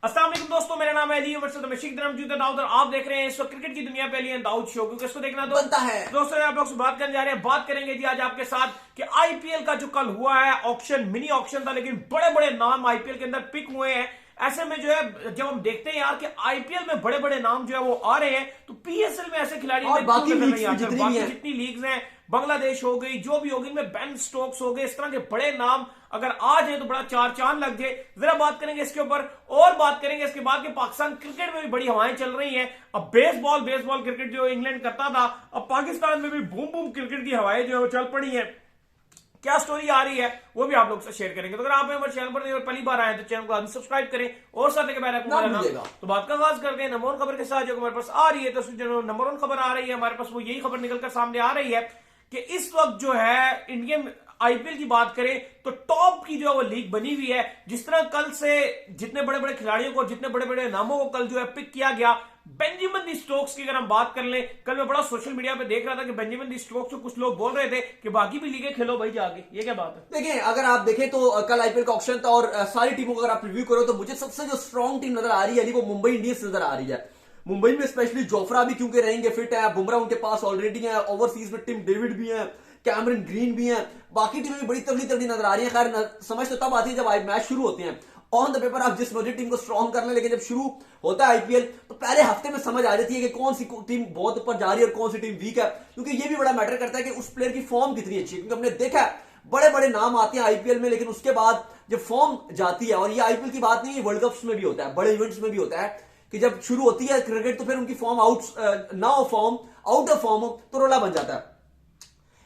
अस्सलाम वालेकुम दोस्तों, मेरा नाम है अली मौजूद दाऊद और आप देख रहे हैं इस वक्त क्रिकेट की दुनिया पे लिए दाऊद शो, क्योंकि इसको देखना तो बनता है। दोस्तों आप लोग से बात करने जा रहे हैं। बात करेंगे जी आज आपके साथ कि आईपीएल का जो कल हुआ है ऑक्शन, मिनी ऑक्शन था, लेकिन बड़े बड़े नाम आईपीएल के अंदर पिक हुए हैं। ऐसे में जो है जब हम देखते हैं यार कि आईपीएल में बड़े बड़े नाम जो है वो आ रहे हैं, तो पीएसएल में ऐसे खिलाड़ी और बाकी जितनी लीग्स हैं, बांग्लादेश हो गई, जो भी होगी, इनमें बेन स्टोक्स हो गए, इस तरह के बड़े नाम अगर आ जाए तो बड़ा चार चांद लग जाए। जरा बात करेंगे इसके ऊपर और बात करेंगे इसके बाद कि पाकिस्तान क्रिकेट में भी बड़ी हवाएं चल रही हैं। अब बेसबॉल क्रिकेट जो इंग्लैंड करता था, अब पाकिस्तान में भी बूम बूम क्रिकेट की हवाएं जो है वो चल पड़ी हैं। क्या स्टोरी आ रही है वो भी आप लोग से शेयर करेंगे। तो अगर आप हमारे चैनल पर पहली बार आए तो चैनल को आदमी सब्सक्राइब करें और साथ के बैल आइकन। तो बात का आगाज करते हैं नंबर 1 खबर के साथ जो हमारे पास आ रही है। तो जो नंबर 1 खबर आ रही है हमारे पास, वो यही खबर निकलकर सामने आ रही है कि इस वक्त जो है इंडियन आईपीएल की बात करें तो टॉप की जो है वो लीग बनी हुई है। जिस तरह कल से जितने बड़े बड़े खिलाड़ियों को, जितने बड़े बड़े नामों को कल जो है पिक किया गया, बेंजामिन दी स्टोक्स की अगर हम बात कर लें, कल मैं बड़ा सोशल मीडिया पे देख रहा था कि बेंजामिन दी स्टोक्स को कुछ लोग बोल रहे थे कि बाकी भी लीगें खेलो भाई जाके। ये क्या बात है? देखिए, अगर आप देखें तो कल आईपीएल का ऑक्शन था और सारी टीमों को अगर आप रिव्यू करो तो मुझे सबसे जो स्ट्रॉन्ग टीम नजर आ रही है वो मुंबई इंडियंस नजर आ रही है। मुंबई में स्पेशली जोफ्रा भी क्योंकि रहेंगे फिट है, बुमराह उनके पास ऑलरेडी है, ओवरसीज में टिम डेविड भी है, कैमरन ग्रीन भी है, बाकी टीमें भी बड़ी तगड़ी तगड़ी नजर आ रही है। खैर समझ तो तब आती है जब मैच शुरू होते हैं। ऑन द पेपर आप जिस मर्जी टीम को स्ट्रॉन्ग कर लें, लेकिन जब शुरू होता है आईपीएल तो पहले हफ्ते में समझ आ जाती है कि कौन सी टीम बहुत ऊपर जा रही है और कौन सी टीम वीक है, क्योंकि ये भी बड़ा मैटर करता है कि उस प्लेयर की फॉर्म कितनी अच्छी है। क्योंकि हमने देखा है बड़े बड़े नाम आते हैं आईपीएल में, लेकिन उसके बाद जब फॉर्म जाती है, और ये आईपीएल की बात नहीं है, वर्ल्ड कप्स में भी होता है, बड़े इवेंट्स में भी होता है कि जब शुरू होती है क्रिकेट तो फिर उनकी फॉर्म आउट ऑफ फॉर्म तो रोला बन जाता है।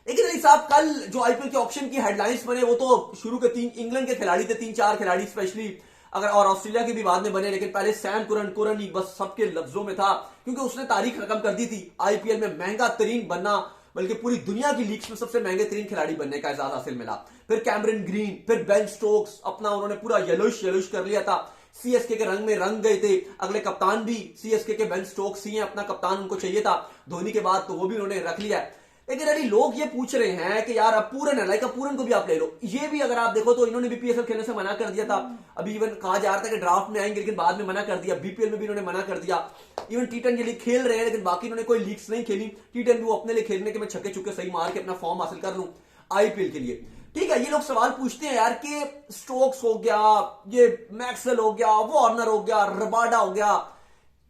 लेकिन अली साहब, कल जो आईपीएल के ऑक्शन की हेडलाइंस बने वो तो शुरू के इंग्लैंड के खिलाड़ी थे, 3-4 खिलाड़ी स्पेशली, अगर और ऑस्ट्रेलिया के भी बाद में बने, लेकिन पहले सैम कुरन ही बस सबके लफ्जों में था, क्योंकि उसने तारीख रकम कर दी थी आईपीएल में महंगा तरीन बनना, बल्कि पूरी दुनिया की लीग्स में सबसे महंगे तरीन खिलाड़ी बनने का एजाज हासिल मिला। फिर कैमरन ग्रीन, फिर बेन स्टोक्स, अपना उन्होंने पूरा येलोइश कर लिया था, सीएसके के रंग में रंग गए थे। अगले कप्तान भी सीएसके के बेन स्टोक्स ही हैं, अपना कप्तान उनको चाहिए था धोनी के बाद, तो वो भी उन्होंने रख लिया। लेकिन अभी लोग ये पूछ रहे हैं कि यार अपूरन है, लाइक अपूरन को भी आप ले लो। ये भी अगर आप देखो तो इन्होंने भी पीएसएल खेलने से मना कर दिया था। अभी इवन कहा जा रहा था कि ड्राफ्ट में आएंगे, लेकिन बाद में मना कर दिया। बीपीएल में भी इन्होंने मना कर दिया। इवन टी20 लीग खेल रहे हैं, लेकिन बाकी इन्होंने कोई लीग्स नहीं खेली। टी10 वो अपने लिए खेलने के मैं छक्के चुक्के सही मार के अपना फॉर्म हासिल कर लूं आईपीएल के लिए। ठीक है, ये लोग सवाल पूछते हैं यार कि स्टोक्स हो गया, ये मैक्सवेल हो गया, वार्नर हो गया, रबाडा हो गया,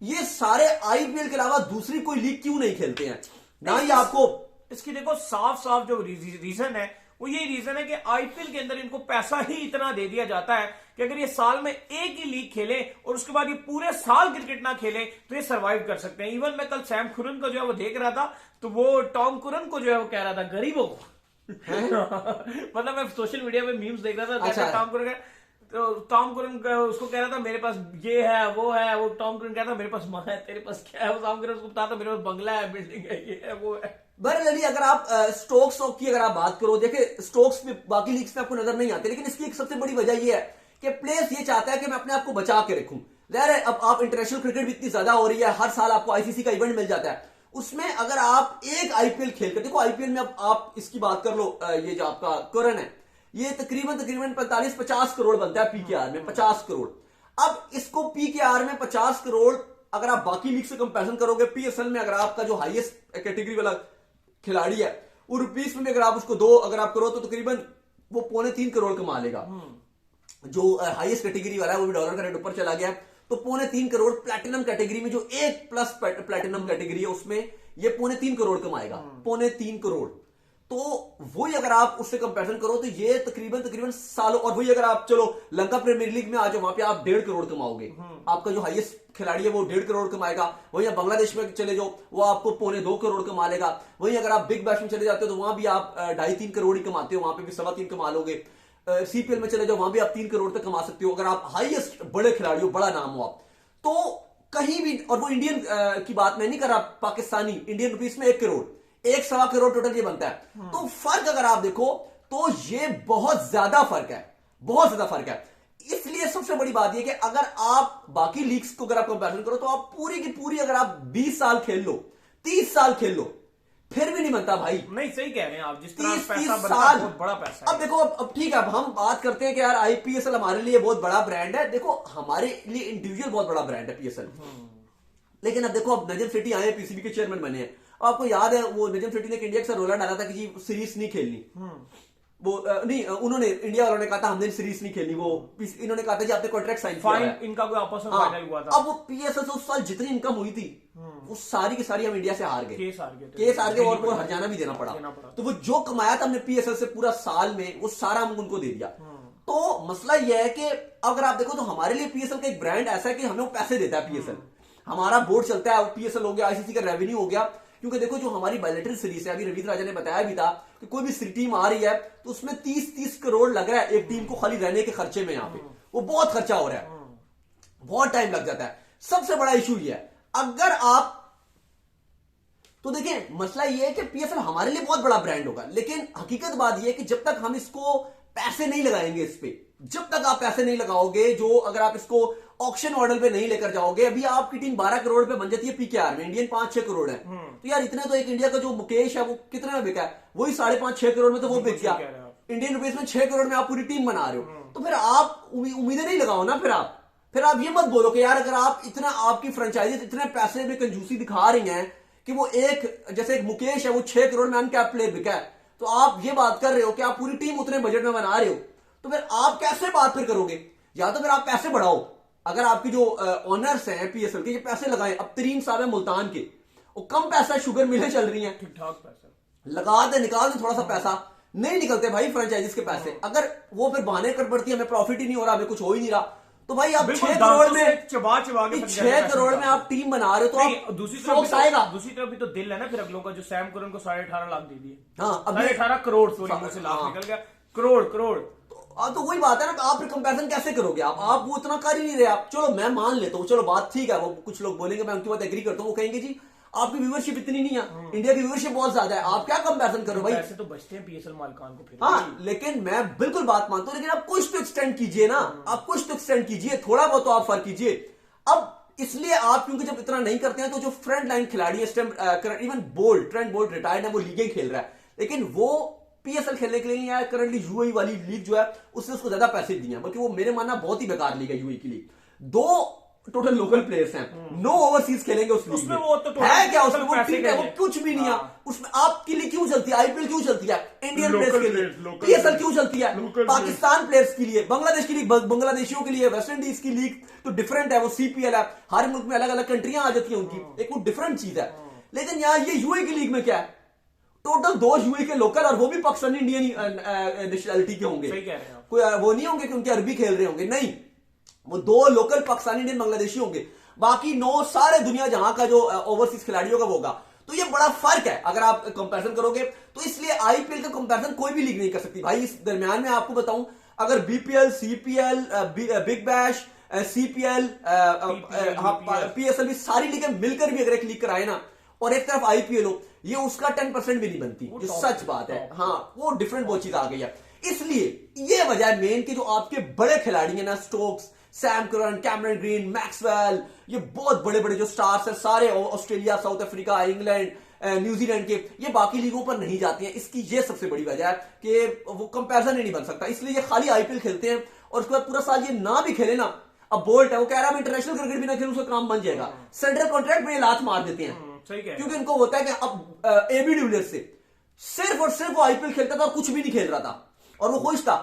ये सारे आईपीएल के अलावा दूसरी कोई लीग क्यों नहीं खेलते हैं? ना ही आपको इसकी देखो साफ साफ जो रीजन है वो यही रीजन है कि आईपीएल के अंदर इनको पैसा ही इतना दे दिया जाता है कि अगर ये साल में एक ही लीग खेले और उसके बाद ये पूरे साल क्रिकेट ना खेले तो ये सरवाइव कर सकते हैं। इवन मैं कल सैम कुरन को जो है वो देख रहा था, तो वो टॉम कुरन को जो है वो कह रहा था गरीबों को मतलब मैं सोशल मीडिया पे मीम्स देख रहा था। अच्छा। टॉम कुरन तो टॉम कुरन उसको कह रहा था मेरे पास ये है वो है, वो टॉम कुरन कहता मेरे पास माँ है, तेरे पास क्या है? वो टॉम कुरन उसको बताता मेरे पास बंगला है, बिल्डिंग है, ये है वो है। बहरहाल अगर आप स्टोक्स की अगर आप बात करो, देखिए स्टोक्स में बाकी लीग्स में आपको नजर नहीं आते, लेकिन इसकी एक सबसे बड़ी वजह यह है कि प्लेयर्स ये चाहता है कि मैं अपने आप को बचा के रखूं। जाहिर है अब आप इंटरनेशनल क्रिकेट भी इतनी ज्यादा हो रही है, हर साल आपको आईसीसी का इवेंट मिल जाता है, उसमें अगर आप एक आईपीएल खेलकर देखो, आईपीएल में अब आप इसकी बात कर लो, ये जो आपका करन है, ये तकरीबन 45-50 करोड़ बनता है पीकेआर में, 50 करोड़। अब इसको पीकेआर में 50 करोड़ अगर आप बाकी लीग से कंपैरिजन करोगे, पीएसएल में अगर आपका जो हाईएस्ट कैटेगरी वाला खिलाड़ी है वो रुपीस में भी अगर आप उसको दो अगर आप करो तो तकरीबन वो 3.25 करोड़ कमा लेगा। जो हाईएस्ट कैटेगरी वाला है वो भी डॉलर का रेट ऊपर चला गया, तो 3.25 करोड़। प्लैटिनम कैटेगरी में जो 1+ प्लैटिनम कैटेगरी है उसमें ये 3.25 करोड़ कमाएगा, 3.25 करोड़। तो वही अगर आप उससे कंपैरिजन करो तो ये तकरीबन सालों, और वही अगर आप चलो लंका प्रीमियर लीग में आ जाओ, वहां पे आप 1.5 करोड़ कमाओगे। आपका जो हाईएस्ट खिलाड़ी है वो 1.5 करोड़ कमाएगा। वहीं आप बांग्लादेश में चले जाओ वो आपको 2.25 करोड़ कमा लेगा। वहीं अगर आप बिग बैश में चले जाते हो तो वहां भी आप 2.5-3 करोड़ ही कमाते हो, वहां पे भी 3.25 कमा लोगे। सीपीएल में चले जाओ वहां भी आप 3 करोड़ तक कमा सकते हो अगर आप हाईएस्ट बड़े खिलाड़ी हो, बड़ा नाम हो आप तो कहीं भी। और वो इंडियन की बात मैं नहीं कर रहा, पाकिस्तानी इंडियन रुपीस में 1 करोड़, 1.25 करोड़ टोटल ये बनता है। तो फर्क अगर आप देखो तो ये बहुत ज्यादा फर्क है, बहुत ज्यादा फर्क है। इसलिए सबसे बड़ी बात यह कि अगर आप बाकी लीग्स को अगर आप कंपैरिजन करो तो आप पूरी की पूरी अगर आप 20 साल खेल लो, 30 साल खेल लो, फिर भी नहीं बनता भाई। नहीं सही कह रहे हैं आप, जिस तरह 30 पैसा बनता साल है बहुत बड़ा पैसा है। अब देखो, अब ठीक है, अब हम बात करते हैं कि यार आईपीएसएल हमारे लिए बहुत बड़ा ब्रांड है। देखो हमारे लिए इंडिविजुअल बहुत बड़ा ब्रांड है पीएसएल, लेकिन अब देखो, अब नजम सेठी आए पीसीबी के चेयरमैन बने हैं। अब आपको याद है वो नजम सेठी ने एक इंडिया का रोला डाला था कि जी सीरीज नहीं खेलनी, वो नहीं, उन्होंने इंडिया वालों ने कहा था हमने सीरीज नहीं खेलनी, वो इन्होंने कहा था जी आपने कॉन्ट्रैक्ट साइन किया फाइन है। इनका कोई आपस में हाँ, फाइनल हुआ था। अब वो पीएसएल से उस साल जितनी इनकम हुई थी वो सारी की सारी हम इंडिया से हार गए, केस हार गए थे। केस हार गए, और वो हरजाना भी देना पड़ा। तो वो जो कमाया था हमने पीएसएल से पूरा साल में, वो सारा हम उनको दे दिया। तो मसला यह है कि अगर आप देखो तो हमारे लिए पीएसएल का एक ब्रांड ऐसा है कि हमें वो पैसे देता है पीएसएल, हमारा बोर्ड चलता है, पीएसएल हो गया, आईसीसी का रेवेन्यू हो गया। क्योंकि देखो जो हमारी बायलैटरल सीरीज है, अभी रविंद्र राजा ने बताया भी था कि कोई भी टीम आ रही है तो उसमें 30-30 करोड़ लग रहा है एक टीम को खाली रहने के खर्चे में, यहाँ पे वो बहुत खर्चा हो रहा है, बहुत टाइम लग जाता है। सबसे बड़ा इशू ये है, अगर आप तो देखिए मसला ये है कि पीएसएल हमारे लिए बहुत बड़ा ब्रांड होगा, लेकिन हकीकत बात ये है कि जब तक हम इसको पैसे नहीं लगाएंगे, इस पे जब तक आप पैसे नहीं लगाओगे, जो अगर आप इसको ऑक्शन मॉडल पे नहीं लेकर जाओगे, अभी आपकी टीम 12 करोड़ पे बन जाती है पीकेआर में, इंडियन 5-6 करोड़ है, तो यार इतने तो एक इंडिया का जो मुकेश है वो कितने में बिका है, वही 5.5-6 करोड़ में तो वो बिक गया। इंडियन रुपीज में 6 करोड़ में आप पूरी टीम बना रहे हो, तो फिर आप उम्मीदें नहीं लगाओ ना। फिर आप ये मत बोलो कि यार अगर आप इतना, आपकी फ्रेंचाइजी इतने पैसे में कंजूसी दिखा रही हैं कि वो एक, जैसे एक मुकेश है वो 6 करोड़ में अनकैप प्लेयर बिका है, तो आप ये बात कर रहे हो कि आप पूरी टीम उतने बजट में बना रहे हो, तो फिर आप कैसे बात फिर करोगे? या तो फिर आप पैसे बढ़ाओ, अगर आपकी जो ऑनर्स हैं पीएसएल के, ये पैसे लगाएं। अब तरीन साहब है मुल्तान के, वो कम पैसा शुगर मिलें चल रही हैं, ठीक ठाक पैसा लगा दे, निकाल दे थोड़ा सा पैसा, नहीं निकलते भाई फ्रेंचाइजीज के पैसे। अगर वो फिर बहाने कर पड़ती है, हमें प्रॉफिट ही नहीं हो रहा, हमें कुछ हो ही नहीं रहा, तो भाई आप 6 करोड़ में, चबा के 6 करोड़ में आप टीम बना रहे हो, तो आप दूसरी आएगा। दूसरी तरफ भी तो दिल है ना फिर अगलों का, जो सैम करन को 18.5 लाख दे दिए। हाँ, 18.5 करोड़, सॉरी मुंह से लाख निकल गया, करोड़। तो वही बात है ना, आप कंपैरिजन कैसे करोगे? आप वो इतना कर ही नहीं रहे। आप चलो मैं मान लेता हूँ, चलो बात ठीक है, वो कुछ लोग बोलेंगे, मैं उनकी बात एग्री करता हूँ, वो कहेंगे जी आपकी व्यूअरशिप इतनी नहीं है, इंडिया की व्यूअरशिप बहुत ज्यादा है, आप क्या कंपैरिजन करो भाई? पैसे तो बचते हैं पीएसएल मालिकान को फिर। हाँ, लेकिन मैं बिल्कुल बात मानता हूं, लेकिन आप कुछ तो एक्सटेंड कीजिए ना, आप कुछ तो एक्सटेंड कीजिए, थोड़ा बहुत तो आप फर्क कीजिए। अब इसलिए आप, क्योंकि जब इतना नहीं करते हैं तो जो फ्रंट लाइन खिलाड़ी है, इवन ट्रेंट बोल्ट रिटायर्ड है, वो लीगें खेल रहा है, लेकिन वो पीएसएल खेलने के लिए नहीं आया। करंटली यूएई वाली लीग जो है उससे उसको ज्यादा पैसे दिए हैं, बल्कि वो मेरे मानना बहुत ही बेकार लीग है यूएई की लीग। 2 टोटल लोकल प्लेयर्स हैं, नो ओवरसीज खेलेंगे उस लीग में, वो तो है क्या उसमें? वो पैसे ठीक है, वो कुछ भी नहीं है उसमें। आपके लिए क्यों चलती है आईपीएल? क्यों चलती है इंडियन प्लेयर्स के लिए? पीएसएल क्यों चलती है पाकिस्तान प्लेयर्स के लिए, बांग्लादेश की लीग बांग्लादेशियों के लिए, वेस्ट इंडीज की लीग तो डिफरेंट है, वो सीपीएल है, हर मुल्क में अलग अलग कंट्रियां आ जाती है उनकी, एक वो डिफरेंट चीज है। लेकिन यहाँ ये यूएई की लीग में क्या है, टोटल 2 यूएई के लोकल, और वो भी पाकिस्तानी इंडियन नेशनलिटी के होंगे, कोई वो नहीं होंगे कि उनके अरबी खेल रहे होंगे, नहीं, वो 2 लोकल पाकिस्तानी इंडियन बांग्लादेशी होंगे, बाकी 9 सारे दुनिया जहां का जो ओवरसीज खिलाड़ियों का होगा। तो ये बड़ा फर्क है अगर आप कंपैरिजन करोगे, तो इसलिए आईपीएल का कंपैरिजन कोई भी लीग नहीं कर सकती भाई। इस दरमियान में आपको बताऊं, अगर BPL, CPL, big bash, CPL, PSL भी सारी लीगें मिलकर भी अगर एक लीग कराए ना, और एक तरफ आईपीएल हो, ये उसका 10% भी नहीं बनती, जो सच बात है। हाँ, वो डिफरेंट वो चीज आ गई है। इसलिए ये वजह है मेन कि जो आपके बड़े खिलाड़ी हैं ना, Stokes, Sam Curran, Cameron green, Maxwell, ये बहुत बड़े बड़े जो स्टार्स हैं, सारे Australia, south Africa, England, New Zealand के, ये बाकी लीगों पर नहीं जाती हैं। इसकी ये सबसे बड़ी वजह है कि वो कंपैरिजन ही नहीं बन सकता, इसलिए ये खाली आईपीएल खेलते हैं, और उसके बाद पूरा साल ये ना भी खेले ना। अब बोल्ट है, वो कह रहा है मैं इंटरनेशनल क्रिकेट भी ना खेलूं, उसका काम बन जाएगा, सेंट्रल कॉन्ट्रैक्ट में ये लात मार देते हैं, क्योंकि इनको होता है कि अब एबी डिविलियर्स से सिर्फ और सिर्फ वो आईपीएल खेलता था और कुछ भी नहीं खेल रहा था, और वो खुश था।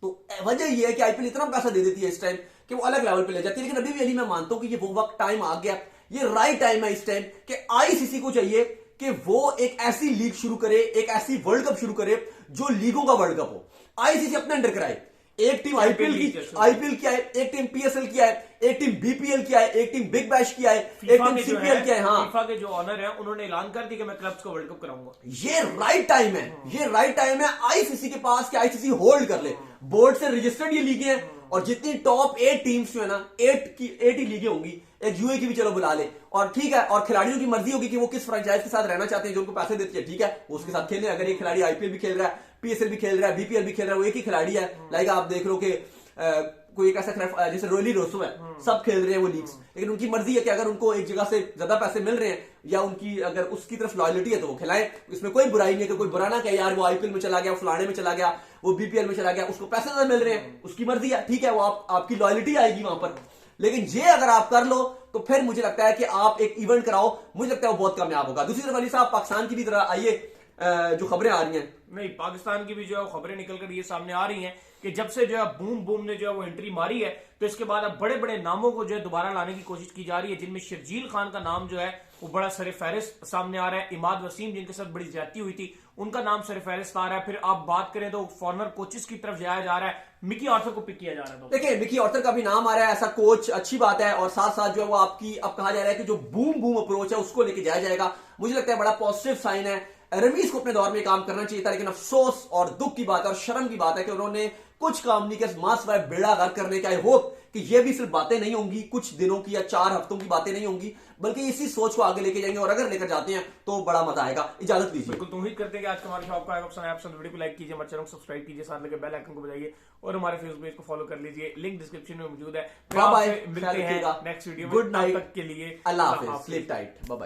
तो वजह ये है कि आईपीएल इतना पैसा दे देती है इस टाइम कि वो अलग लेवल पे ले जाती है। लेकिन अभी भी मैं मानता हूं कि ये वो वक्त टाइम आ गया, ये राइट टाइम है इस टाइम कि आईसीसी को चाहिए कि वो एक ऐसी लीग शुरू करे, एक ऐसी वर्ल्ड कप शुरू करे जो लीगों का वर्ल्ड कप हो, आईसीसी अपने अंडर कराए। एक टीम आईपीएल की आए, एक टीम पीएसएल की आए, एक टीम बीपीएल की आए, एक टीम बिग बैश की आए, एक टीम सीपीएल की आए। हाँ, फीफा के जो ऑनर है उन्होंने ऐलान कर दिया कि मैं क्लब्स को वर्ल्ड कप कराऊंगा। ये राइट टाइम है, ये राइट टाइम है आईसीसी के पास कि आईसीसी होल्ड कर ले। बोर्ड से रजिस्टर्ड ये लीगें हैं, और जितनी टॉप 8 टीम्स जो है ना, 8 ही लीगें होंगी, एक यूए की भी चलो बुला ले, और ठीक है, और खिलाड़ियों की मर्जी होगी कि वो किस फ्रेंचाइज के साथ रहना चाहते हैं, जो उनको पैसे देती है, ठीक है, वो उसके साथ खेले। अगर ये खिलाड़ी आईपीएल भी खेल रहा है, पीएसएल भी खेल रहा है, बीपीएल भी खेल रहा है, वो एक ही खिलाड़ी है, लाइक आप देख लो कि कोई एक ऐसा खिलाड़ी जैसे रोयली रोसो है, सब खेल रहे हैं वो लीग्स, लेकिन उनकी मर्जी है कि अगर उनको एक जगह से ज्यादा पैसे मिल रहे हैं या उनकी अगर उसकी तरफ लॉयल्टी है तो वो खिलाएं। इसमें कोई बुराई नहीं है कि कोई बुरा ना कहे यार वो आईपीएल में चला गया, फलाने में चला गया, वो बीपीएल में चला गया, उसको पैसे ज्यादा मिल रहे हैं, उसकी मर्जी है, ठीक है, वो आपकी लॉयल्टी आएगी वहां पर। लेकिन ये अगर आप कर लो तो फिर मुझे लगता है कि आप एक इवेंट कराओ, मुझे लगता है वो बहुत कामयाब होगा। दूसरी तरफ अली साहब पाकिस्तान की भी तरह आइए, जो खबरें आ रही हैं, नहीं, पाकिस्तान की भी जो है खबरें निकल कर ये सामने आ रही हैं कि जब से जो है बूम बूम ने जो है वो एंट्री मारी है, तो इसके बाद अब बड़े बड़े नामों को जो है दोबारा लाने की कोशिश की जा रही है, जिनमें शर्जील खान का नाम जो है वो बड़ा सर फहरिस्त सामने आ रहा है। इमाद वसीम जिनके साथ बड़ी ज्यादती हुई थी, उनका नाम सर फहरिस्त आ रहा है। फिर आप बात करें तो फॉरनर कोचेस की तरफ जाया जा रहा है, मिकी आर्थर को पिक किया जा रहा है। तो देखिए मिकी आर्थर का भी नाम आ रहा है, ऐसा कोच अच्छी बात है, और साथ साथ जो है वो आपकी अब कहा जा रहा है कि जो बूम बूम अप्रोच है उसको लेके जाया जाएगा, मुझे लगता है बड़ा पॉजिटिव साइन है। रमीज को अपने दौर में काम करना चाहिए था, लेकिन अफसोस और दुख की बात है और शर्म की बात है कि उन्होंने कुछ काम नहीं किया मास वाइब बेड़ा गर्क करने का। आई होप कि ये भी सिर्फ बातें नहीं होंगी, कुछ दिनों की या 4 हफ्तों की बातें नहीं होंगी, बल्कि इसी सोच को आगे लेके जाएंगे, और अगर लेकर जाते हैं तो बड़ा मजा आएगा। इजाजत दीजिए। बिल्कुल, तो उम्मीद करते हैं कि आज का हमारा शो आपको आएगा पसंद आया। वीडियो को लाइक कीजिए, हमारे चैनल को सब्सक्राइब कीजिए, साथ लगे बेल आइकन को बजाइए और हमारे फेसबुक पेज को फॉलो कर लीजिए, लिंक डिस्क्रिप्शन में मौजूद है। बाय बाय, मिलते हैं नेक्स्ट वीडियो में, गुड नाइट तब तक के लिए अल्लाह हाफिज, स्लीप टाइट, बाय बाय।